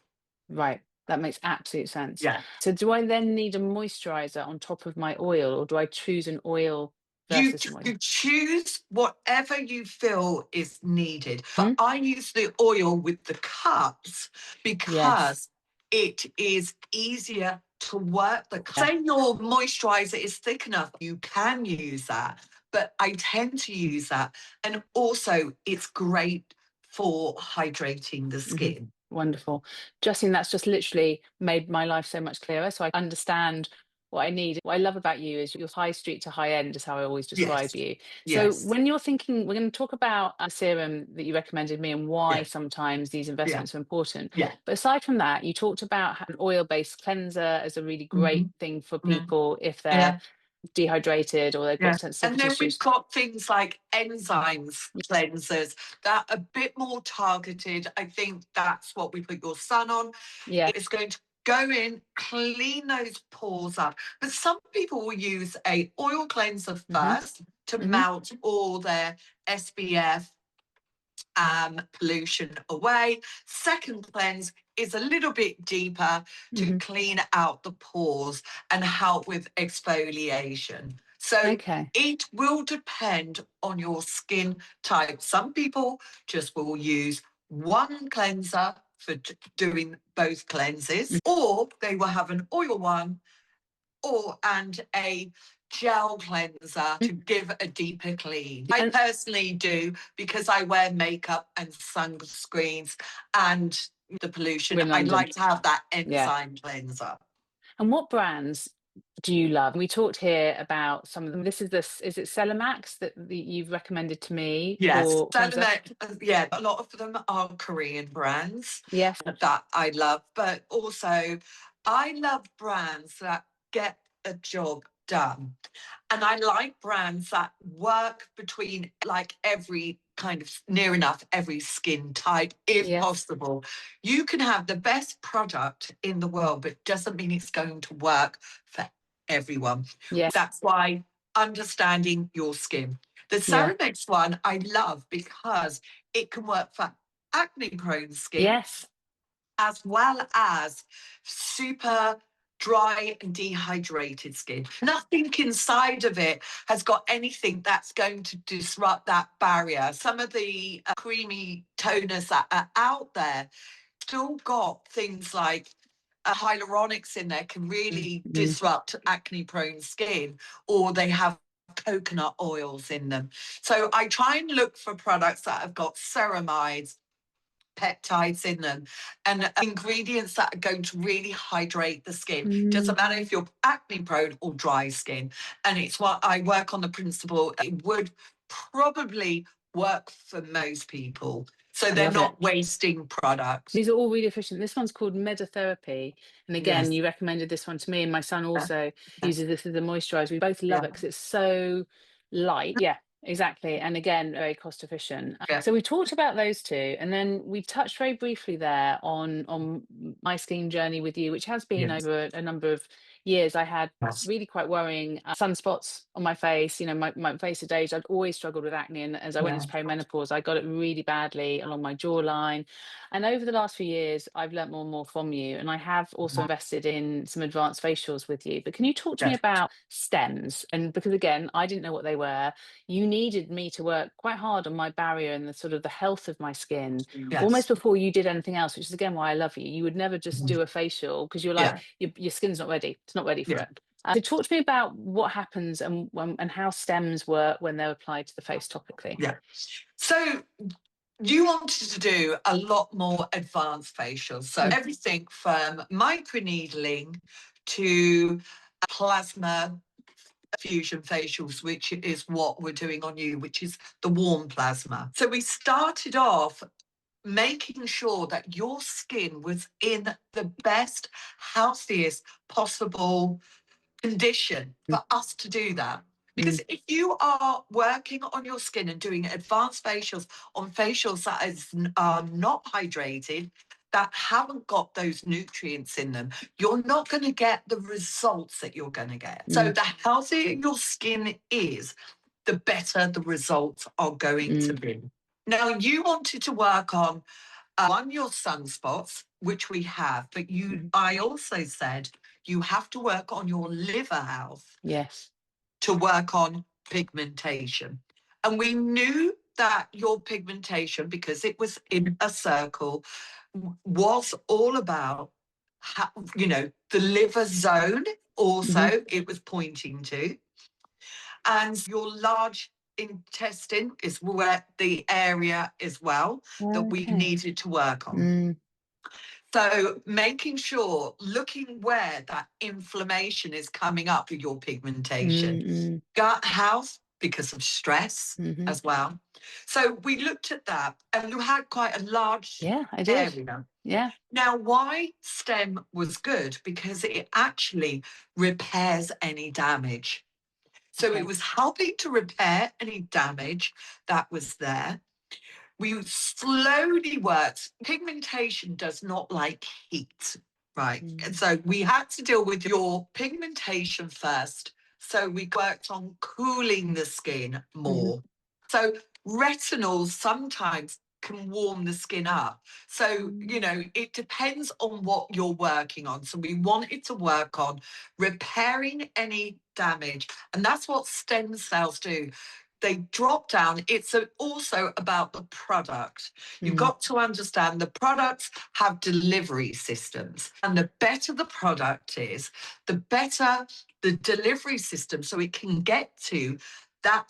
Right. That makes absolute sense. Yeah. So do I then need a moisturizer on top of my oil, or do I choose an oil You versus an oil? choose whatever you feel is needed. But I use the oil with the cups because it is easier to work. Say your moisturizer is thick enough, you can use that. But I tend to use that. And also, it's great for hydrating the skin. Wonderful. Justine, that's just literally made my life so much clearer. So I understand what I need. What I love about you is your high street to high end is how I always describe you. So when you're thinking, we're going to talk about a serum that you recommended me and why sometimes these investments are important. But aside from that, you talked about an oil-based cleanser as a really great thing for people if they're dehydrated or they've got sensitivity And then issues. we've got things like enzymes cleansers that are a bit more targeted. I think that's what we put your sun on. Yeah. It's going to go in, clean those pores up. But some people will use a oil cleanser first to melt all their SPF pollution away. Second cleanse is a little bit deeper to clean out the pores and help with exfoliation. So it will depend on your skin type. Some people just will use one cleanser for doing both cleanses, or they will have an oil one and a gel cleanser to give a deeper clean. I personally do, because I wear makeup and sunscreens and the pollution. I like to have that enzyme cleanser. And what brands do you love? We talked here about some of them. Is it Celamax that you've recommended to me? Yes, Celamax, yeah, a lot of them are Korean brands. Yes. That I love, but also I love brands that get a job done. And I like brands that work between like every kind of near enough every skin type, if possible. You can have the best product in the world, but doesn't mean it's going to work for everyone. Yes. That's why understanding your skin. The Ceramics one I love because it can work for acne-prone skin. Yes. As well as super dry and dehydrated skin. Nothing inside of it has got anything that's going to disrupt that barrier. Some of the creamy toners that are out there still got things like hyaluronics in there, can really disrupt acne-prone skin, or they have coconut oils in them. So I try and look for products that have got ceramides, peptides in them, and ingredients that are going to really hydrate the skin. Doesn't matter if you're acne prone or dry skin. And it's what I work on the principle it would probably work for most people. So they're not wasting products. These are all really efficient. This one's called Medotherapy. And again, you recommended this one to me, and my son also uses this as a moisturizer. We both love it because it's so light. Yeah, exactly. And again, very cost efficient. So we talked about those two, and then we touched very briefly there on my skin journey with you, which has been over a number of years. I had really quite worrying sunspots on my face. You know, my face had aged. I'd always struggled with acne, and as I went into perimenopause, I got it really badly along my jawline. And over the last few years, I've learnt more and more from you, and I have also invested in some advanced facials with you. But can you talk to me about stems? And because again, I didn't know what they were. You needed me to work quite hard on my barrier and the sort of the health of my skin, almost before you did anything else, which is again why I love you. You would never just do a facial because you're like, your skin's not ready. It's not ready for it. So talk to me about what happens and how stems work when they're applied to the face topically. Yeah. So you wanted to do a lot more advanced facials. So everything from microneedling to plasma fusion facials, which is what we're doing on you, which is the warm plasma. So we started off making sure that your skin was in the best, healthiest possible condition for us to do that. Because if you are working on your skin and doing advanced facials on facials that are not hydrated, that haven't got those nutrients in them, you're not going to get the results that you're going to get. So the healthier your skin is, the better the results are going to be. Now, you wanted to work on your sunspots, which we have, but I also said you have to work on your liver health. Yes. To work on pigmentation. And we knew that your pigmentation, because it was in a circle, was all about, the liver zone also it was pointing to. And your large intestine is where the area as well that we needed to work on. So making sure, looking where that inflammation is coming up with your pigmentation. Gut health, because of stress as well. So we looked at that, and you had quite a large area. Yeah. Now, why STEM was good? Because it actually repairs any damage. So it was helping to repair any damage that was there. We slowly worked. Pigmentation does not like heat, right? And so we had to deal with your pigmentation first. So we worked on cooling the skin more. So retinols sometimes can warm the skin up. So, it depends on what you're working on. So we wanted to work on repairing any damage. And that's what stem cells do. They drop down. It's also about the product. You've got to understand the products have delivery systems. And the better the product is, the better the delivery system, so it can get to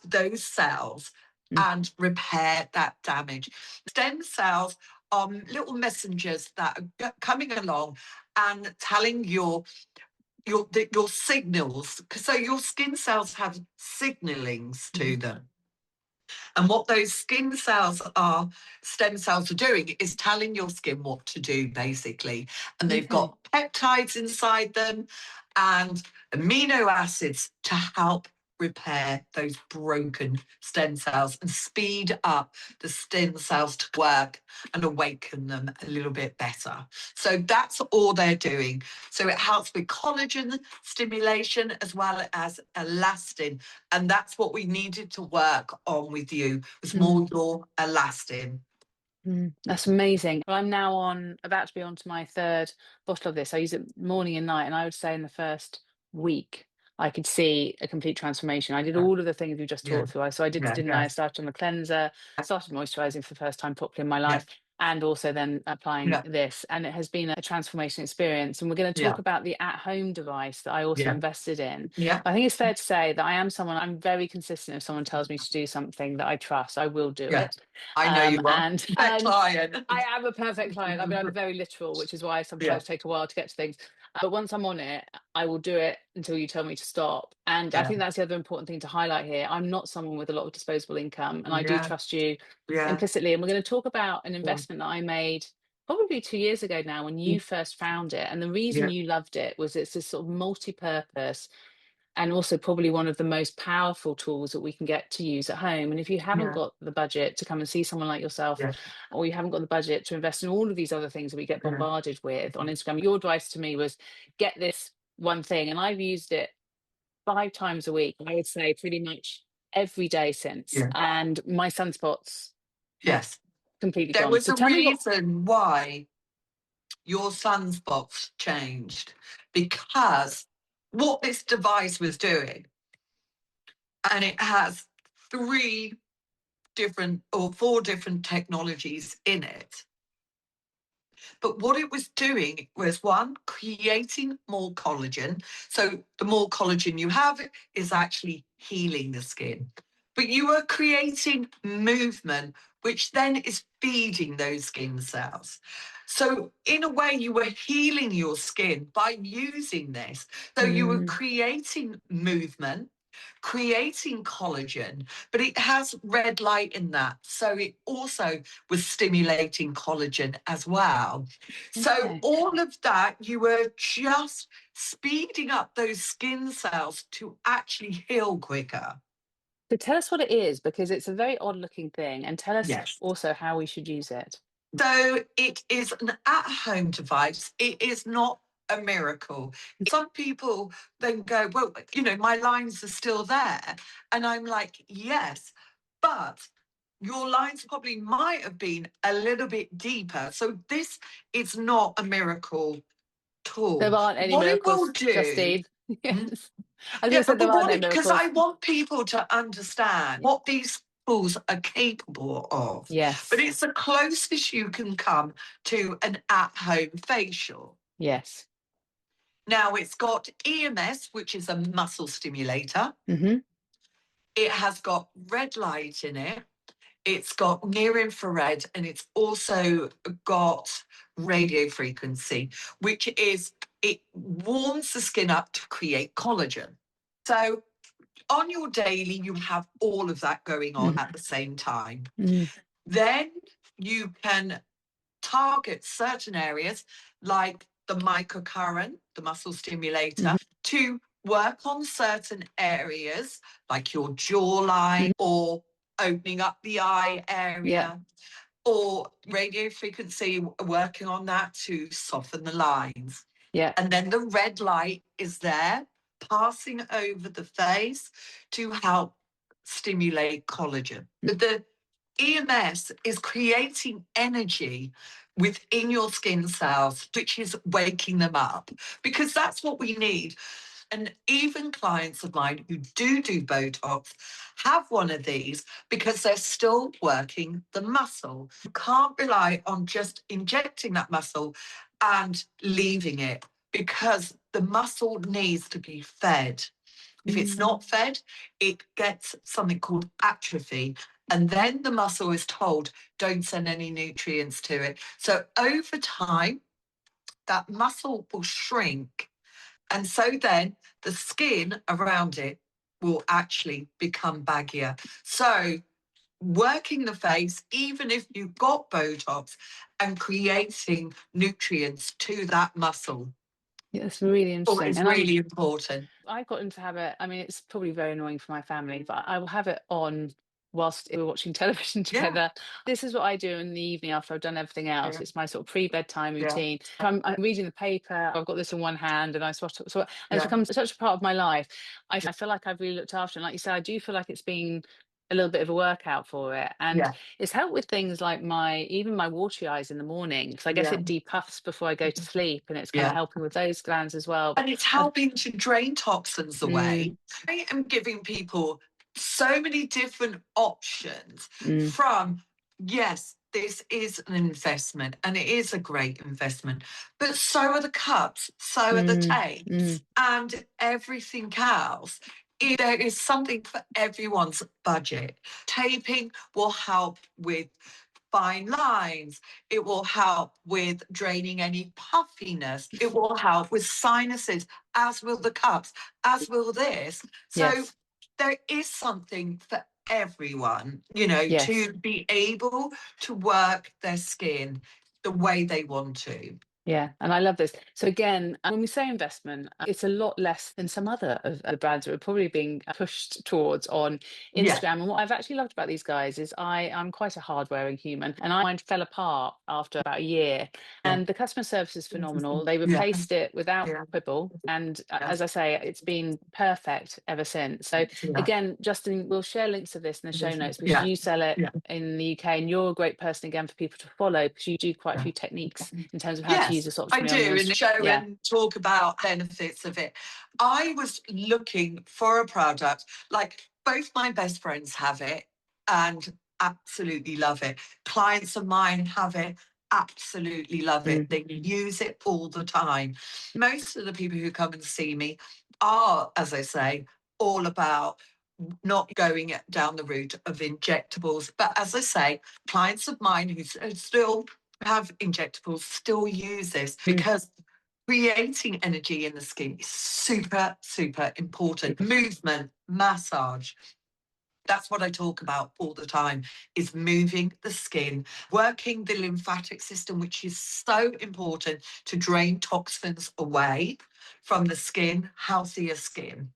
those cells and repair that damage. Stem cells are little messengers that are coming along and telling your signals. So your skin cells have signalings to them. And what those stem cells are doing is telling your skin what to do, basically. And they've got peptides inside them and amino acids to help repair those broken stem cells and speed up the stem cells to work and awaken them a little bit better. So that's all they're doing. So it helps with collagen stimulation as well as elastin. And that's what we needed to work on with you, was more your elastin. That's amazing. I'm now about to be on to my third bottle of this. I use it morning and night, and I would say in the first week, I could see a complete transformation. I did all of the things you just talked through. So I did, didn't I? I started on the cleanser, started moisturizing for the first time properly in my life, and also then applying this. And it has been a transformation experience. And we're going to talk about the at-home device that I also invested in. I think it's fair to say that I'm very consistent. If someone tells me to do something that I trust, I will do it. I know you are. And client. I am a perfect client. I mean, I'm very literal, which is why I sometimes take a while to get to things. But once I'm on it, I will do it until you tell me to stop. And I think that's the other important thing to highlight here. I'm not someone with a lot of disposable income, and I do trust you implicitly. And we're going to talk about an investment that I made probably 2 years ago now when you first found it. And the reason you loved it was it's this sort of multi-purpose and also probably one of the most powerful tools that we can get to use at home. And if you haven't got the budget to come and see someone like yourself, or you haven't got the budget to invest in all of these other things that we get bombarded with on Instagram, your advice to me was get this one thing. And I've used it 5 times a week, I would say pretty much every day since. And my sunspots completely There gone. was So a tell me reason why your sunspots changed, because what this device was doing, and it has 4 different technologies in it. But what it was doing was, one, creating more collagen. So the more collagen you have is actually healing the skin. But you are creating movement, which then is feeding those skin cells. So in a way, you were healing your skin by using this. So you were creating movement, creating collagen, but it has red light in that. So it also was stimulating collagen as well. So all of that, you were just speeding up those skin cells to actually heal quicker. So tell us what it is, because it's a very odd looking thing, and tell us also how we should use it. So it is an at-home device. It is not a miracle. Some people then go, well, my lines are still there. And I'm like, yes, but your lines probably might have been a little bit deeper. So this is not a miracle tool. There aren't any What miracles, it will do, Justine. Yes. I think there aren't no because miracles. I want people to understand what these tools are capable of. Yes. But it's the closest you can come to an at-home facial. Yes. Now, it's got EMS, which is a muscle stimulator. Mm-hmm. It has got red light in it. It's got near infrared, and it's also got radio frequency, which is, it warms the skin up to create collagen. So on your daily, you have all of that going on at the same time. Then you can target certain areas like the microcurrent, the muscle stimulator, to work on certain areas like your jawline or opening up the eye area, or radio frequency, working on that to soften the lines. And then the red light is there passing over the face to help stimulate collagen. The EMS is creating energy within your skin cells, which is waking them up, because that's what we need. And even clients of mine who do Botox have one of these because they're still working the muscle. You can't rely on just injecting that muscle and leaving it, because the muscle needs to be fed. If it's not fed, it gets something called atrophy. And then the muscle is told, don't send any nutrients to it. So over time, that muscle will shrink. And so then the skin around it will actually become baggier. So working the face, even if you've got Botox, and creating nutrients to that muscle, Yeah, it's really interesting. is And really important. I've gotten to have it. I mean, it's probably very annoying for my family, but I will have it on whilst we're watching television Yeah, together. This is what I do in the evening after I've done everything else. yeah, It's my sort of pre-bedtime yeah, routine. I'm reading the paper. I've got this in one hand, and and it's yeah, become such a part of my life. I feel like I've really looked after. And like you said, I do feel like it's been a little bit of a workout for it, and yeah, it's helped with things like even my watery eyes in the morning, because I guess yeah, it depuffs before I go to sleep, and it's kind of yeah. helping with those glands as well. And it's helping to drain toxins Mm, away. I am giving people so many different options mm, from, yes, this is an investment and it is a great investment, but so are the cups, so are the mm, tapes, mm. and everything else. There is something for everyone's budget. Taping will help with fine lines. It will help with draining any puffiness. It will help with sinuses, as will the cups, as will this. So Yes, there is something for everyone, you know, yes. to be able to work their skin the way they want to. Yeah, and I love this. So again, when we say investment, it's a lot less than some other of the brands that are probably being pushed towards on Yeah, Instagram. And what I've actually loved about these guys is I'm quite a hard-wearing human, and mine fell apart after about a year. yeah, And the customer service is phenomenal. They yeah, replaced it without yeah, quibble, and yeah, as I say, it's been perfect ever since. So yeah, again, Justin, we'll share links of this in the show notes, because yeah, you sell it yeah. in the UK, and you're a great person again for people to follow, because you do quite a few techniques in terms of how to use Yes, this I optimally on do, your and show yeah. and talk about benefits of it. I was looking for a product, like both my best friends have it and absolutely love it. Clients of mine have it, absolutely love it. Mm, They use it all the time. Most of the people who come and see me are, as I say, all about not going down the route of injectables. But as I say, clients of mine who still have injectables still use this, mm, because creating energy in the skin is super, super important. super. Movement, massage. That's what I talk about all the time, is moving the skin, working the lymphatic system, which is so important to drain toxins away from the skin, healthier skin.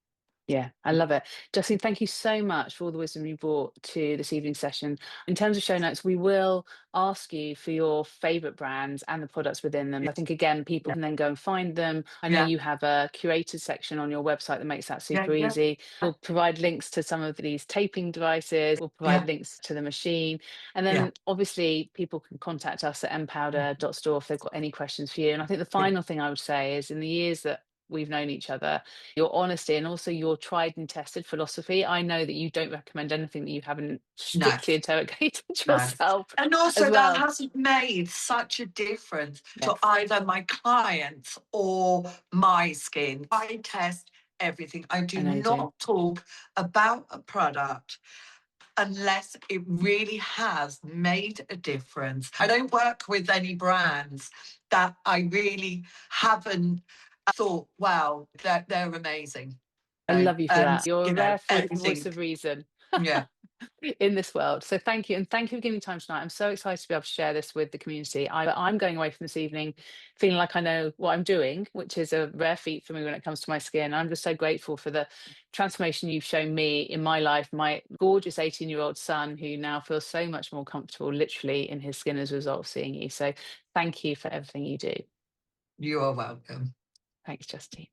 Yeah, I love it. Justine, thank you so much for all the wisdom you brought to this evening's session. In terms of show notes, we will ask you for your favorite brands and the products within them. I think, again, people Yeah, can then go and find them. I know yeah, you have a curated section on your website that makes that yeah, super yeah, easy. We'll provide links to some of these taping devices. We'll provide yeah, links to the machine. And yeah, then obviously people can contact us at mpowder.store if they've got any questions for you. And I think the yeah. final thing I would say is, in the years that we've known each other, your honesty and also your tried and tested philosophy. I know that you don't recommend anything that you haven't No, strictly interrogated no. yourself And as also, that well. has made such a difference to Yes, either my clients or my skin. I test everything. I I do know you do. not talk about a product unless it really has made a difference. I don't work with any brands that I really haven't thought, wow, they're amazing. I love you for And, that. You're a you know, rare voice everything. of reason Yeah. in this world. So thank you. And thank you for giving me time tonight. I'm so excited to be able to share this with the community. I'm going away from this evening feeling like I know what I'm doing, which is a rare feat for me when it comes to my skin. I'm just so grateful for the transformation you've shown me in my life, my gorgeous 18-year-old son, who now feels so much more comfortable literally in his skin as a result of seeing you. So thank you for everything you do. You are welcome. Thanks, Justine.